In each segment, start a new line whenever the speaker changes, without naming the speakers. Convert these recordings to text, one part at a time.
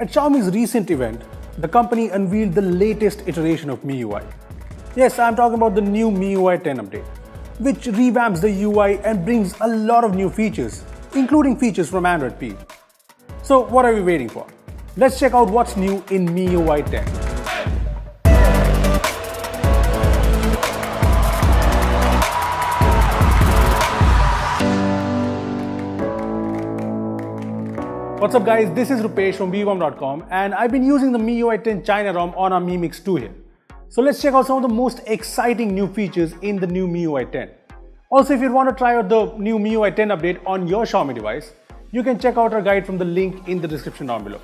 At Xiaomi's recent event, the company unveiled the latest iteration of MIUI. Yes, I'm talking about the new MIUI 10 update, which revamps the UI and brings a lot of new features, including features from Android P. So what are we waiting for? Let's check out what's new in MIUI 10. What's up guys, this is Rupesh from bwom.com and I've been using the MIUI 10 China ROM on our Mi Mix 2 here. So let's check out some of the most exciting new features in the new MIUI 10. Also, if you want to try out the new MIUI 10 update on your Xiaomi device, you can check out our guide from the link in the description down below.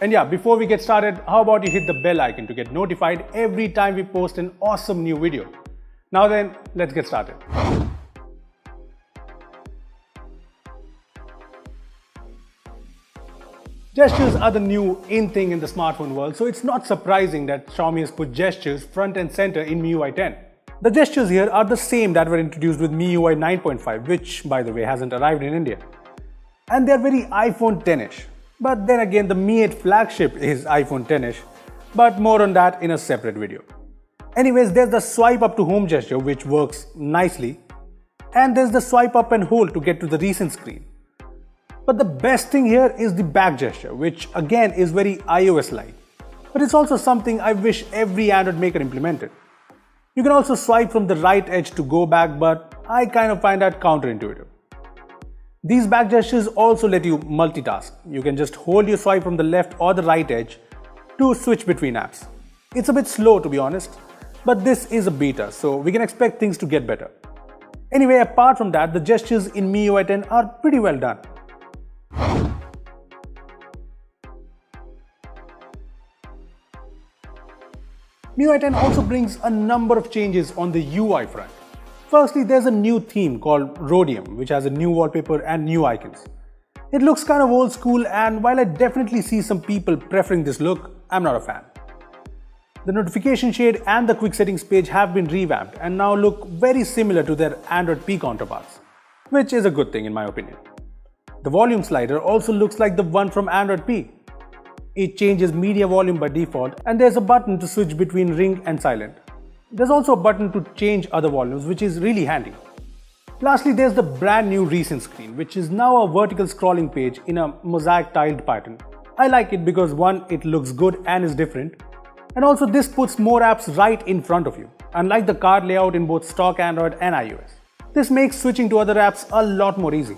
And yeah, before we get started, how about you hit the bell icon to get notified every time we post an awesome new video. Now then, let's get started. Gestures are the new in thing in the smartphone world, so it's not surprising that Xiaomi has put gestures front and center in MIUI 10. The gestures here are the same that were introduced with MIUI 9.5, which by the way hasn't arrived in India. And they're very iPhone 10ish. But then again, the Mi 8 flagship is iPhone 10ish, but more on that in a separate video. Anyways, there's the swipe up to home gesture which works nicely, and there's the swipe up and hold to get to the recent screen. But the best thing here is the back gesture, which again is very iOS-like. But it's also something I wish every Android maker implemented. You can also swipe from the right edge to go back, but I kind of find that counterintuitive. These back gestures also let you multitask. You can just hold your swipe from the left or the right edge to switch between apps. It's a bit slow to be honest, but this is a beta, so we can expect things to get better. Anyway, apart from that, the gestures in MIUI 10 are pretty well done. MIUI 10 also brings a number of changes on the UI front. Firstly, there's a new theme called Rhodium, which has a new wallpaper and new icons. It looks kind of old school, and while I definitely see some people preferring this look, I'm not a fan. The notification shade and the quick settings page have been revamped and now look very similar to their Android P counterparts, which is a good thing in my opinion. The volume slider also looks like the one from Android P. It changes media volume by default, and there's a button to switch between ring and silent. There's also a button to change other volumes, which is really handy. Lastly, there's the brand new recent screen, which is now a vertical scrolling page in a mosaic tiled pattern. I like it because one, it looks good and is different, and also this puts more apps right in front of you, unlike the card layout in both stock Android and iOS. This makes switching to other apps a lot more easy.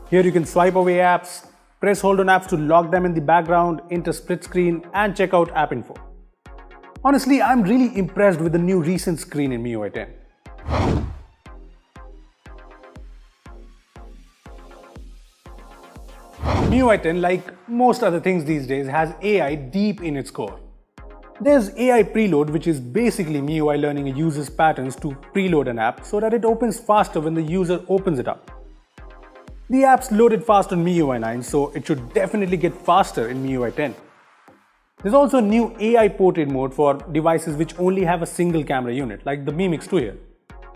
Here you can swipe away apps, press hold on apps to lock them in the background, enter split screen and check out app info. Honestly, I'm really impressed with the new recent screen in MIUI 10. MIUI 10, like most other things these days, has AI deep in its core. There's AI preload, which is basically MIUI learning a user's patterns to preload an app so that it opens faster when the user opens it up. The app's loaded fast on MIUI 9, so it should definitely get faster in MIUI 10. There's also a new AI portrait mode for devices which only have a single camera unit, like the Mi Mix 2 here.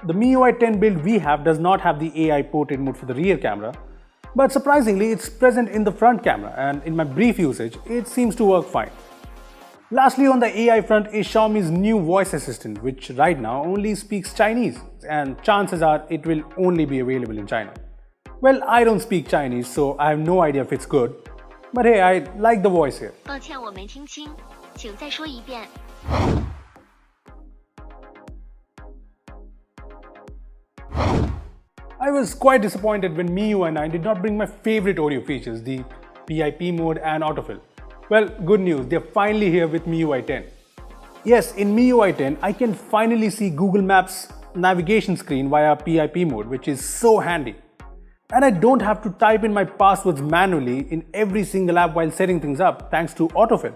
The MIUI 10 build we have does not have the AI portrait mode for the rear camera, but surprisingly it's present in the front camera, and in my brief usage, it seems to work fine. Lastly, on the AI front is Xiaomi's new voice assistant, which right now only speaks Chinese, and chances are it will only be available in China. Well, I don't speak Chinese, so I have no idea if it's good. But hey, I like the voice here. I was quite disappointed when MIUI 9 did not bring my favorite audio features, the PIP mode and autofill. Well, good news, they're finally here with MIUI 10. Yes, in MIUI 10, I can finally see Google Maps navigation screen via PIP mode, which is so handy. And I don't have to type in my passwords manually in every single app while setting things up thanks to autofill.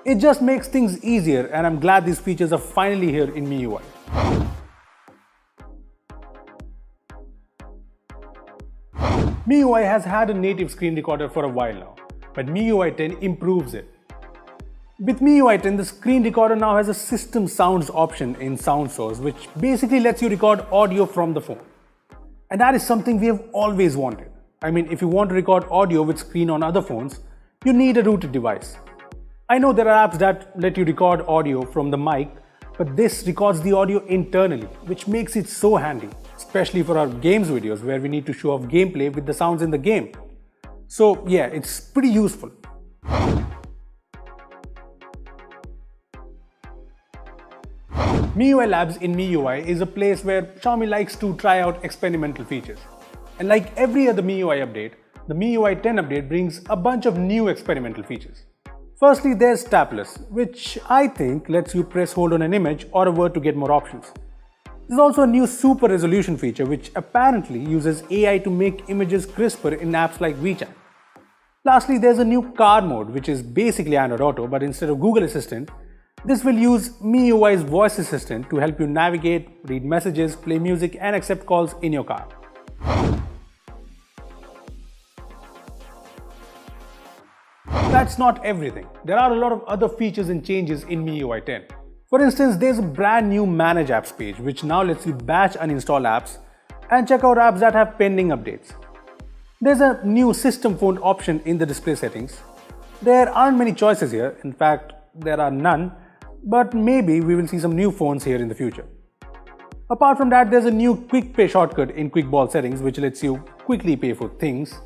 It just makes things easier, and I'm glad these features are finally here in MIUI. MIUI has had a native screen recorder for a while now, but MIUI 10 improves it. With MIUI 10, the screen recorder now has a system sounds option in Sound Source, which basically lets you record audio from the phone. And that is something we have always wanted. I mean, if you want to record audio with screen on other phones, you need a rooted device. I know there are apps that let you record audio from the mic, but this records the audio internally, which makes it so handy, especially for our games videos where we need to show off gameplay with the sounds in the game. So yeah, it's pretty useful. MIUI Labs in MIUI is a place where Xiaomi likes to try out experimental features. And like every other MIUI update, the MIUI 10 update brings a bunch of new experimental features. Firstly, there's tapless, which I think lets you press hold on an image or a word to get more options. There's also a new super resolution feature which apparently uses AI to make images crisper in apps like WeChat. Lastly, there's a new car mode which is basically Android Auto, but instead of Google Assistant, this will use MIUI's voice assistant to help you navigate, read messages, play music and accept calls in your car. That's not everything. There are a lot of other features and changes in MIUI 10. For instance, there's a brand new Manage Apps page which now lets you batch uninstall apps and check out apps that have pending updates. There's a new system phone option in the display settings. There aren't many choices here, in fact there are none, but maybe we will see some new phones here in the future. Apart from that, there's a new quick pay shortcut in quick ball settings which lets you quickly pay for things.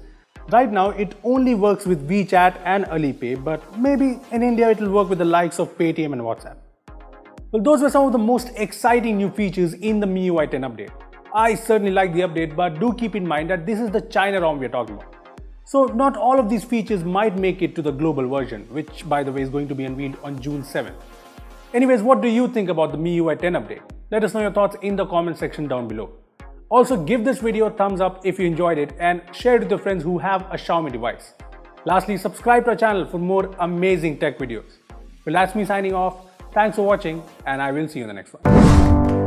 Right now it only works with WeChat and Alipay, but maybe in India it will work with the likes of Paytm and WhatsApp. Well, those were some of the most exciting new features in the MIUI 10 update. I certainly like the update, but do keep in mind that this is the China ROM we are talking about. So not all of these features might make it to the global version, which by the way is going to be unveiled on June 7th. Anyways, what do you think about the MIUI 10 update? Let us know your thoughts in the comment section down below. Also, give this video a thumbs up if you enjoyed it and share it with your friends who have a Xiaomi device. Lastly, subscribe to our channel for more amazing tech videos. Well, that's me signing off. Thanks for watching and I will see you in the next one.